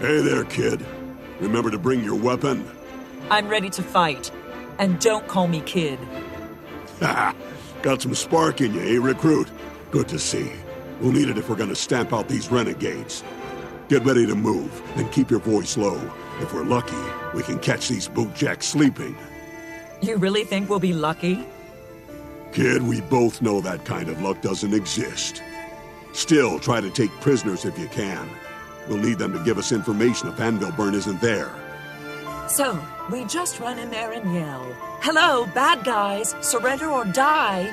Hey there, kid. Remember to bring your weapon? I'm ready to fight. And don't call me kid. Haha, got some spark in you, eh, recruit? Good to see. We'll need it if we're gonna stamp out these renegades. Get ready to move, and keep your voice low. If we're lucky, we can catch these bootjacks sleeping. You really think we'll be lucky? Kid, we both know that kind of luck doesn't exist. Still, try to take prisoners if you can. We'll need them to give us information if Anvilburn isn't there. So, we just run in there and yell, "Hello, bad guys! Surrender or die!"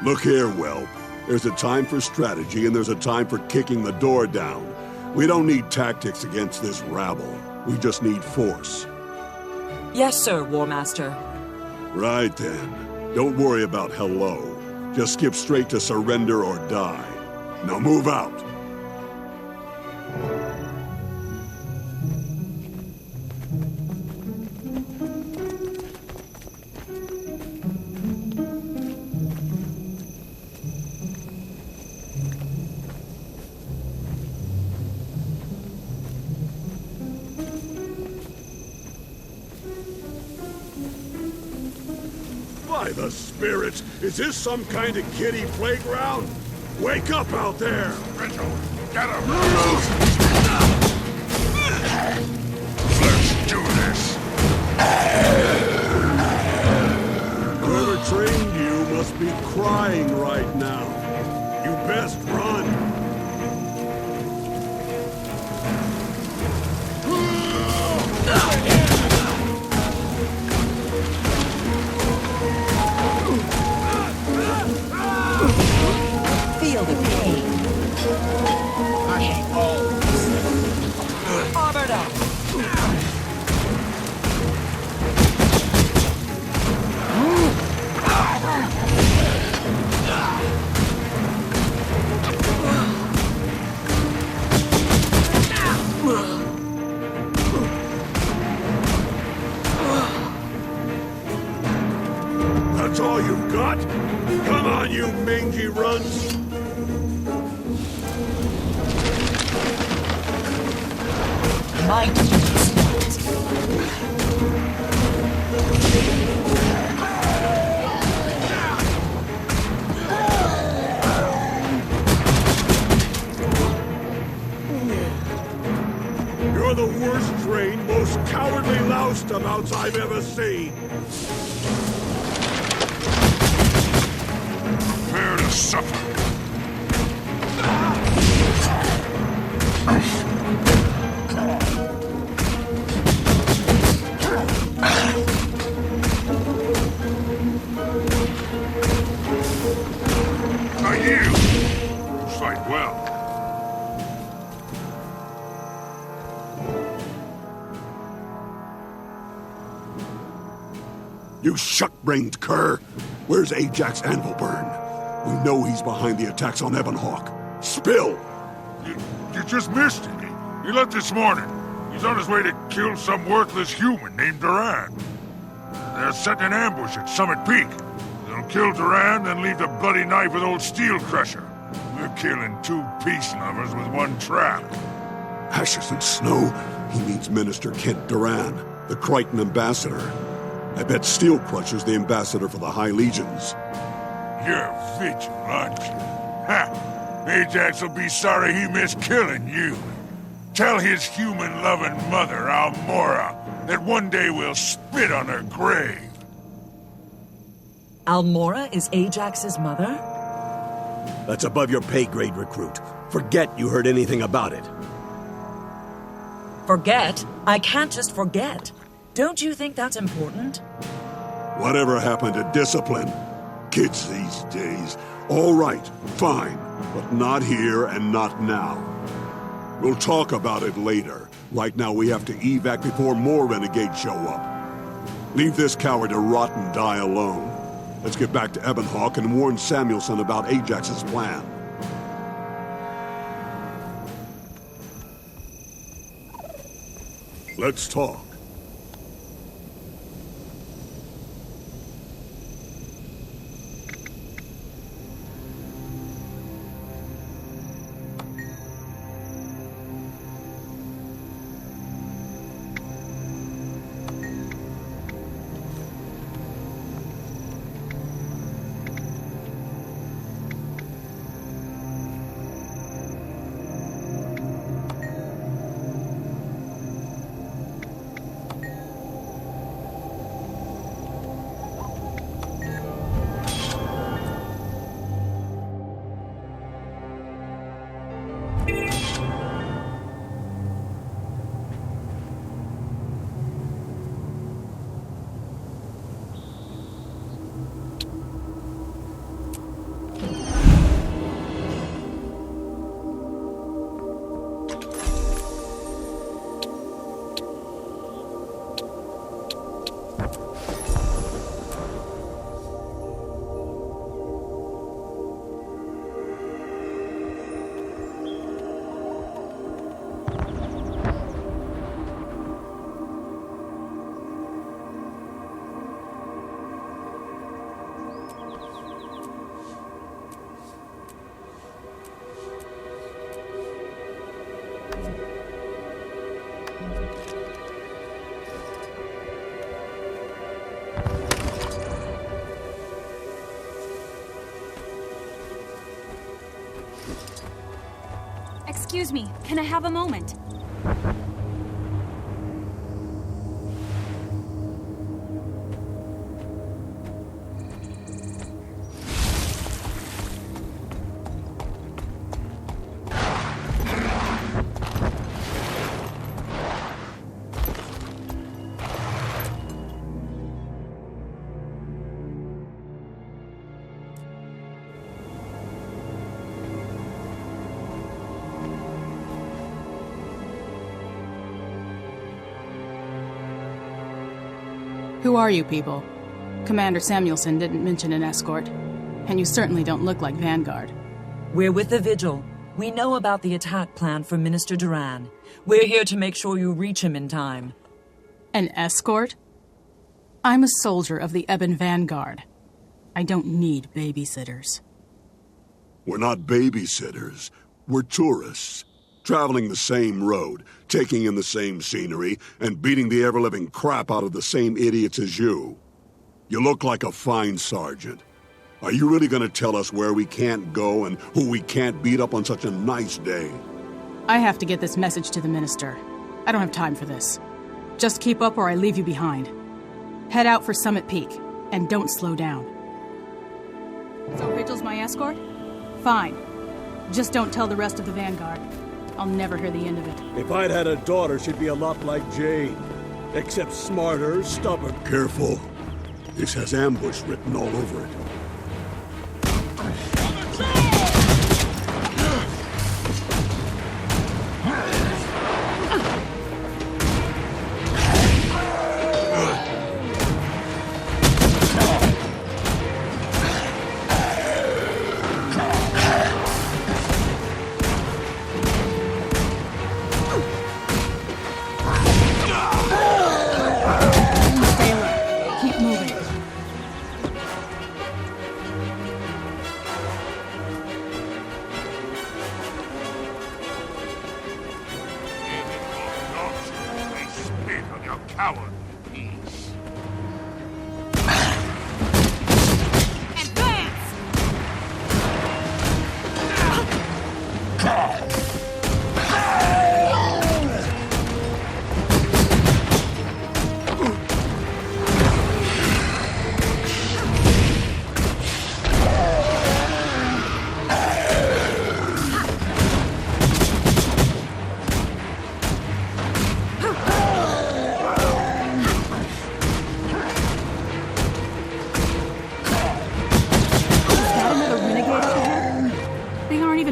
Look here, Whelp. There's a time for strategy and there's a time for kicking the door down. We don't need tactics against this rabble. We just need force. Yes, sir, War Master. Right then. Don't worry about hello. Just skip straight to surrender or die. Now move out. By the spirits, is this some kind of kiddie playground? Wake up out there! Mitchell, get him! Let's do this! Whoever trained you must be crying right now. You best run. Feel the pain. Armored up. That's all you've got? Come on, you mangy runs! Might use You're the worst trained, most cowardly loustabouts I've ever seen! Prepare to suffer. Now you fight well. You shuck-brained cur! Where's Ajax Anvilburn? We know he's behind the attacks on Ebonhawk. Spill! You just missed it. He left this morning. He's on his way to kill some worthless human named Duran. They're setting an ambush at Summit Peak. They'll kill Duran, then leave the bloody knife with old Steel Crusher. We're killing two peace lovers with one trap. Ashes and snow? He means Minister Kent Duran, the Crichton ambassador. I bet Steel Crusher's the ambassador for the High Legions. You're vigil, aren't you? Ha! Ajax will be sorry he missed killing you. Tell his human-loving mother, Almora, that one day we'll spit on her grave. Almora is Ajax's mother? That's above your pay grade, recruit. Forget you heard anything about it. Forget? I can't just forget. Don't you think that's important? Whatever happened to discipline? Kids these days. All right, fine. But not here and not now. We'll talk about it later. Right now we have to evac before more renegades show up. Leave this coward to rot and die alone. Let's get back to Ebonhawk and warn Samuelson about Ajax's plan. Let's talk. Excuse me, can I have a moment? Who are you people? Commander Samuelson didn't mention an escort, and you certainly don't look like Vanguard. We're with the Vigil. We know about the attack plan for Minister Duran. We're here to make sure you reach him in time. An escort? I'm a soldier of the Ebon Vanguard. I don't need babysitters. We're not babysitters. We're tourists. Traveling the same road, taking in the same scenery, and beating the ever-living crap out of the same idiots as you. You look like a fine sergeant. Are you really gonna tell us where we can't go and who we can't beat up on such a nice day? I have to get this message to the Minister. I don't have time for this. Just keep up or I leave you behind. Head out for Summit Peak, and don't slow down. So Vigil's my escort? Fine. Just don't tell the rest of the Vanguard. I'll never hear the end of it. If I'd had a daughter, she'd be a lot like Jane. Except smarter, stubborn. Careful. This has ambush written all over it. Stay alert. Keep moving. They spit on your coward piece.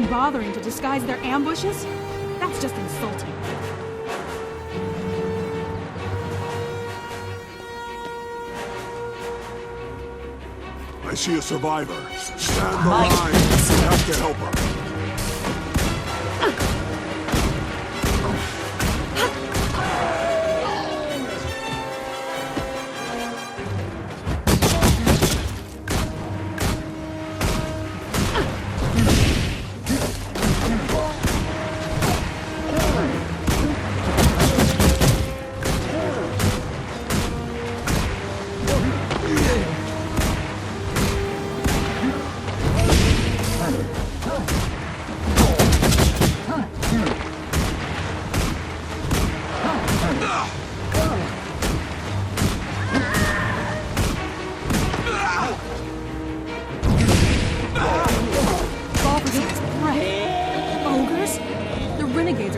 Bothering to disguise their ambushes? That's just insulting. I see a survivor. Stand the line. We have to help her.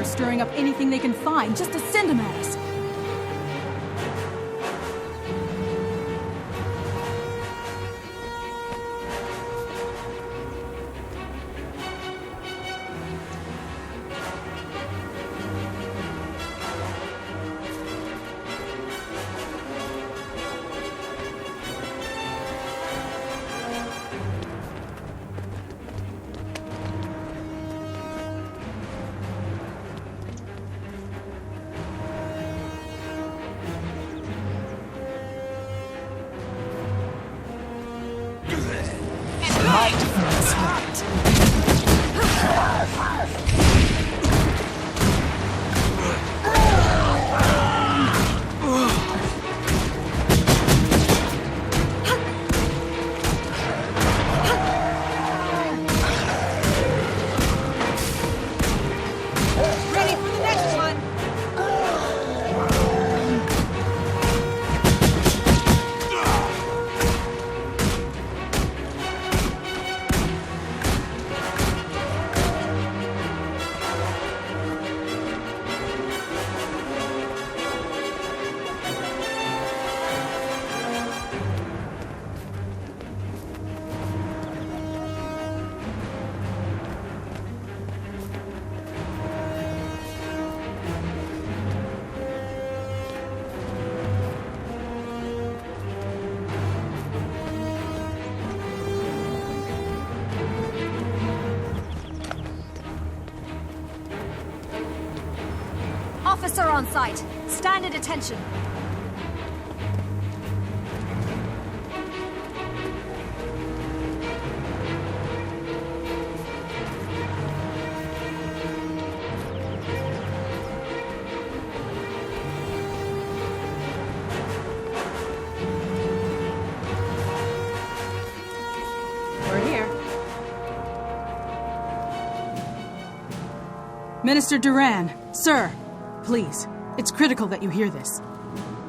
Stirring up anything they can find just to send them at us. Officer on site. Stand at attention. We're here. Minister Duran, sir, please. It's critical that you hear this.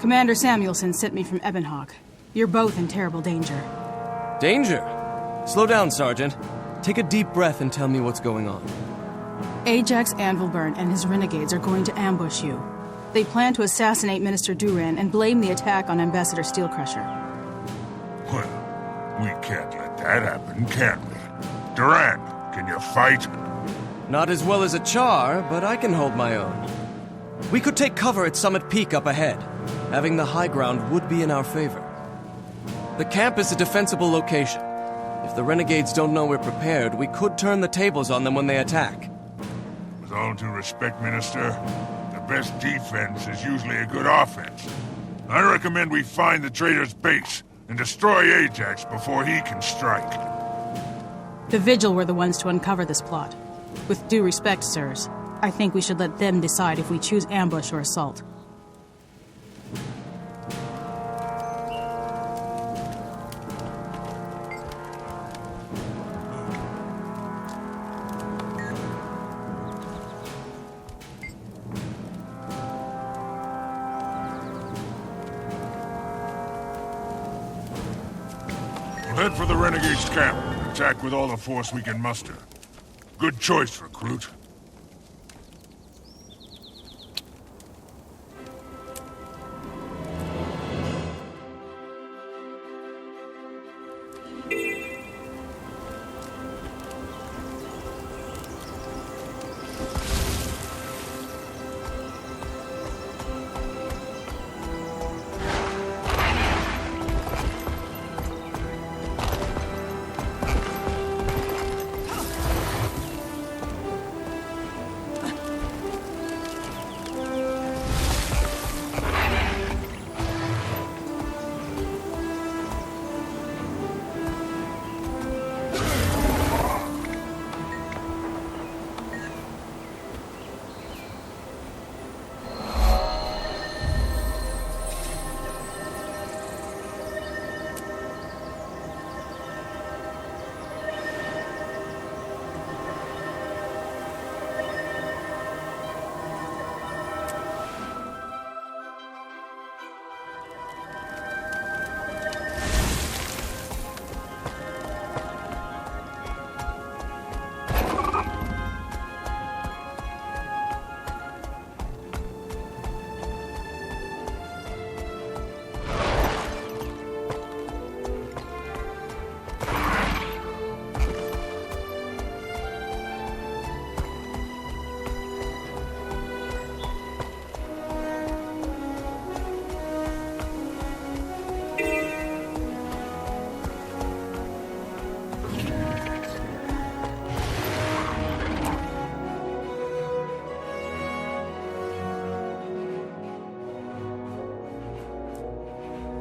Commander Samuelson sent me from Ebonhawk. You're both in terrible danger. Danger? Slow down, Sergeant. Take a deep breath and tell me what's going on. Ajax Anvilburn and his renegades are going to ambush you. They plan to assassinate Minister Duran and blame the attack on Ambassador Steelcrusher. Well, we can't let that happen, can we? Duran, can you fight? Not as well as a Charr, but I can hold my own. We could take cover at Summit Peak up ahead. Having the high ground would be in our favor. The camp is a defensible location. If the renegades don't know we're prepared, we could turn the tables on them when they attack. With all due respect, Minister, the best defense is usually a good offense. I recommend we find the traitor's base and destroy Ajax before he can strike. The Vigil were the ones to uncover this plot. With due respect, sirs, I think we should let them decide if we choose ambush or assault. We'll head for the Renegade's camp and attack with all the force we can muster. Good choice, recruit.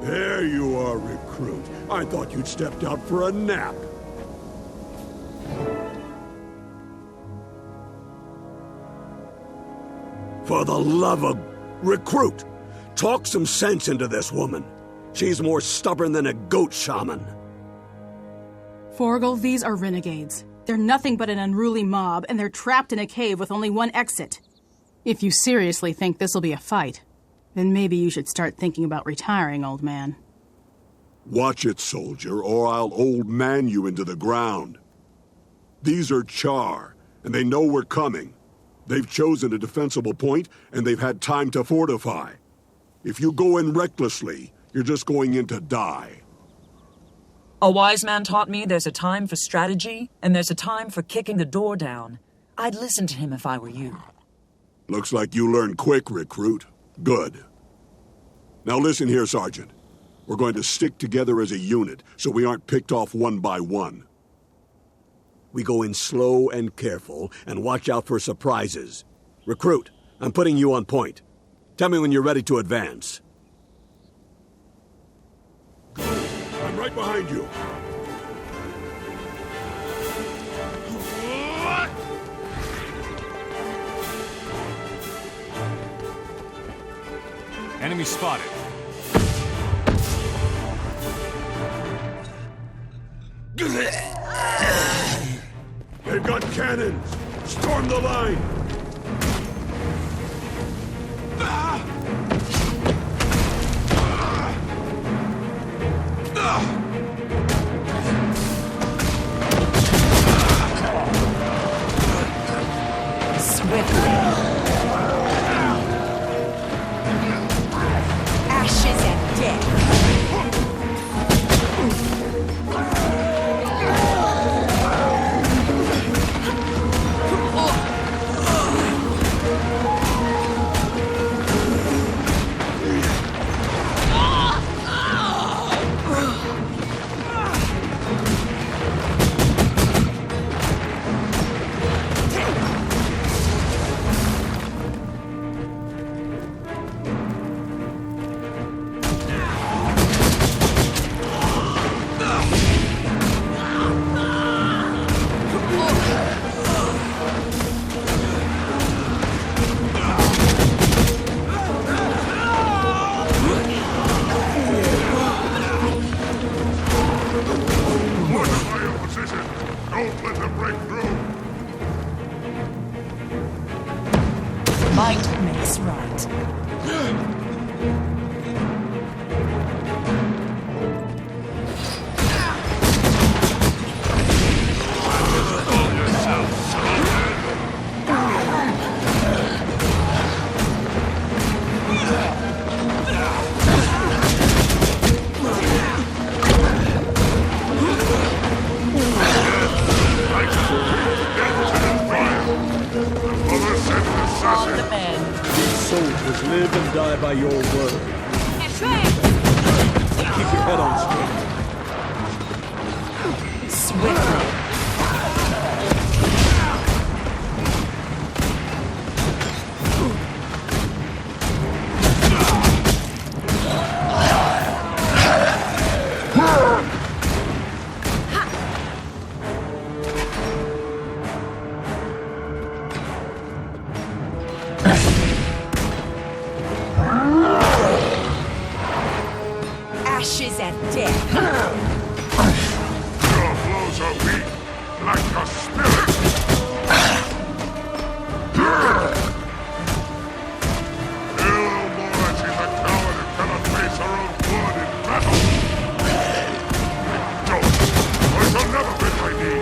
There you are, recruit. I thought you'd stepped out for a nap. For the love of... Recruit! Talk some sense into this woman. She's more stubborn than a goat shaman. Forgel, these are renegades. They're nothing but an unruly mob, and they're trapped in a cave with only one exit. If you seriously think this'll be a fight, then maybe you should start thinking about retiring, old man. Watch it, soldier, or I'll old man you into the ground. These are Charr, and they know we're coming. They've chosen a defensible point, and they've had time to fortify. If you go in recklessly, you're just going in to die. A wise man taught me there's a time for strategy, and there's a time for kicking the door down. I'd listen to him if I were you. Looks like you learned quick, recruit. Good. Now listen here, Sergeant. We're going to stick together as a unit, so we aren't picked off one by one. We go in slow and careful, and watch out for surprises. Recruit, I'm putting you on point. Tell me when you're ready to advance. I'm right behind you. Enemy spotted. They've got cannons! Storm the line! Swiftly. Ashes and death. Might makes right. Soldiers live and die by your word. Keep your head on straight. Swiftly. Ashes and death. Your blows are weak, like a spirit. Ill Lord, she's a coward who cannot face her own blood in battle. Don't. I shall never bend my knee.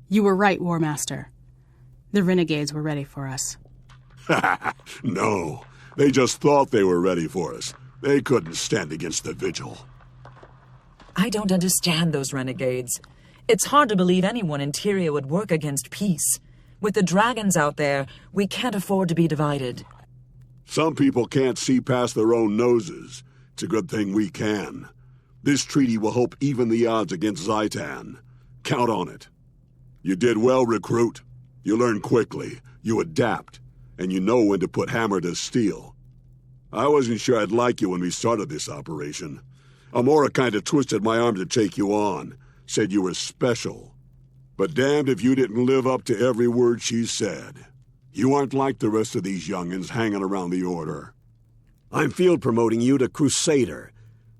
You were right, War Master. The renegades were ready for us. No, they just thought they were ready for us. They couldn't stand against the vigil. I don't understand those renegades. It's hard to believe anyone in Tyria would work against peace. With the dragons out there, we can't afford to be divided. Some people can't see past their own noses. It's a good thing we can. This treaty will help even the odds against Zaitan. Count on it. You did well, recruit. You learn quickly. You adapt. And you know when to put hammer to steel. I wasn't sure I'd like you when we started this operation. Amora kinda twisted my arm to take you on, said you were special. But damned if you didn't live up to every word she said. You aren't like the rest of these young'uns hanging around the Order. I'm field promoting you to Crusader,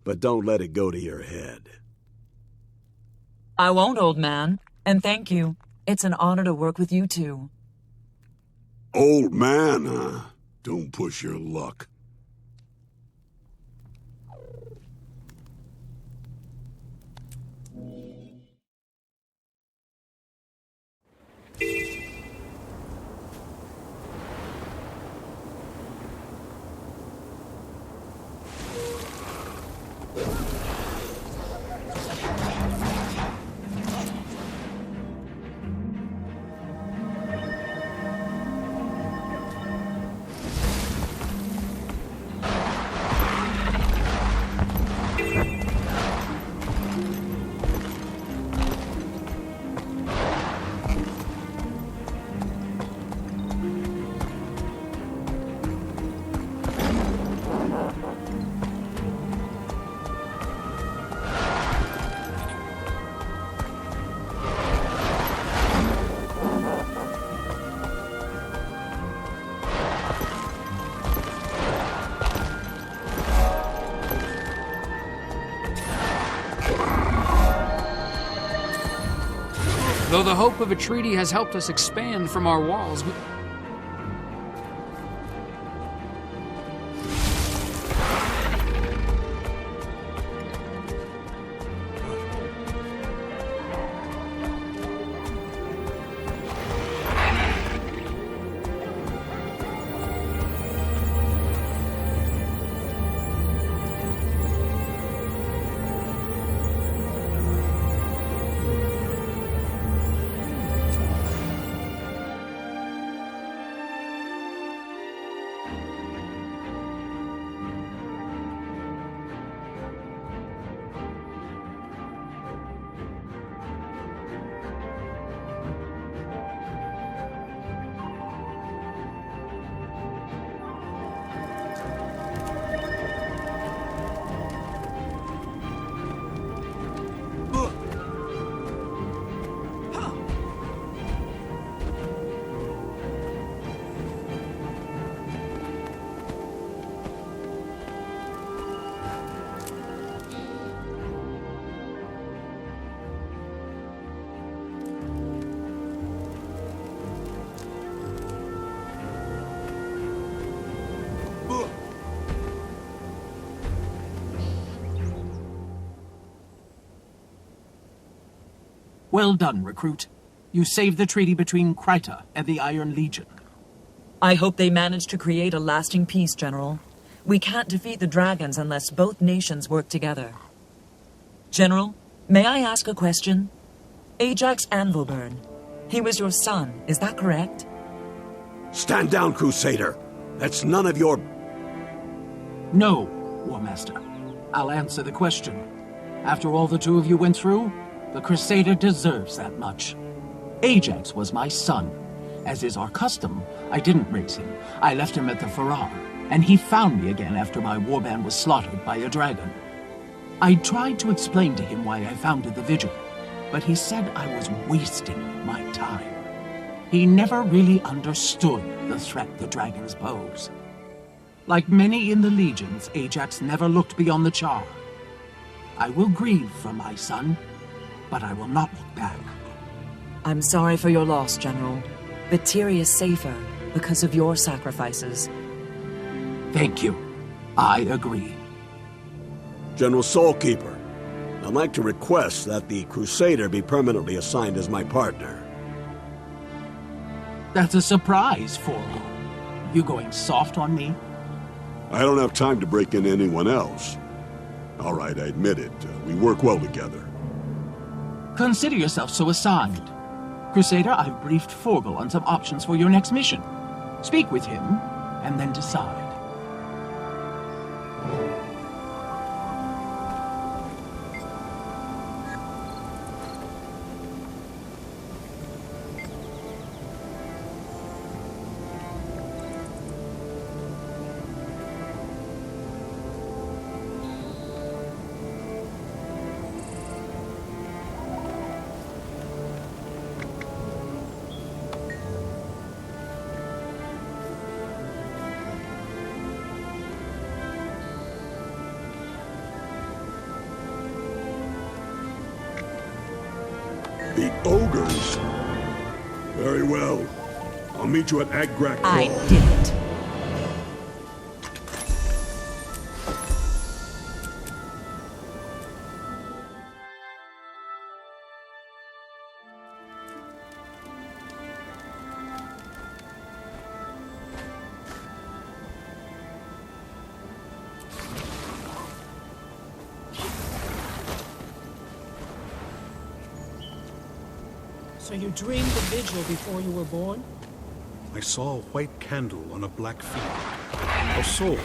but don't let it go to your head. I won't, old man. And thank you. It's an honor to work with you two. Old man, huh? Don't push your luck. Though the hope of a treaty has helped us expand from our walls, Well done, recruit. You saved the treaty between Parte and the Iron Legion. I hope they manage to create a lasting peace, General. We can't defeat the dragons unless both nations work together. General, may I ask a question? Ajax Anvilburn. He was your son, is that correct? Stand down, Crusader. That's none of your... No, War Master. I'll answer the question. After all the two of you went through, the Crusader deserves that much. Ajax was my son. As is our custom, I didn't raise him. I left him at the Farrar, and he found me again after my warband was slaughtered by a dragon. I tried to explain to him why I founded the Vigil, but he said I was wasting my time. He never really understood the threat the dragons pose. Like many in the legions, Ajax never looked beyond the Charr. I will grieve for my son, but I will not look back. I'm sorry for your loss, General. But Tyria is safer because of your sacrifices. Thank you. I agree. General Soulkeeper, I'd like to request that the Crusader be permanently assigned as my partner. That's a surprise, Forgo. You going soft on me? I don't have time to break in anyone else. All right, I admit it. We work well together. Consider yourself so assigned. Crusader, I've briefed Forgo on some options for your next mission. Speak with him, and then decide. The ogres? Very well. I'll meet you at Agrak. I did it. So you dreamed the vigil before you were born? I saw a white candle on a black field. A soul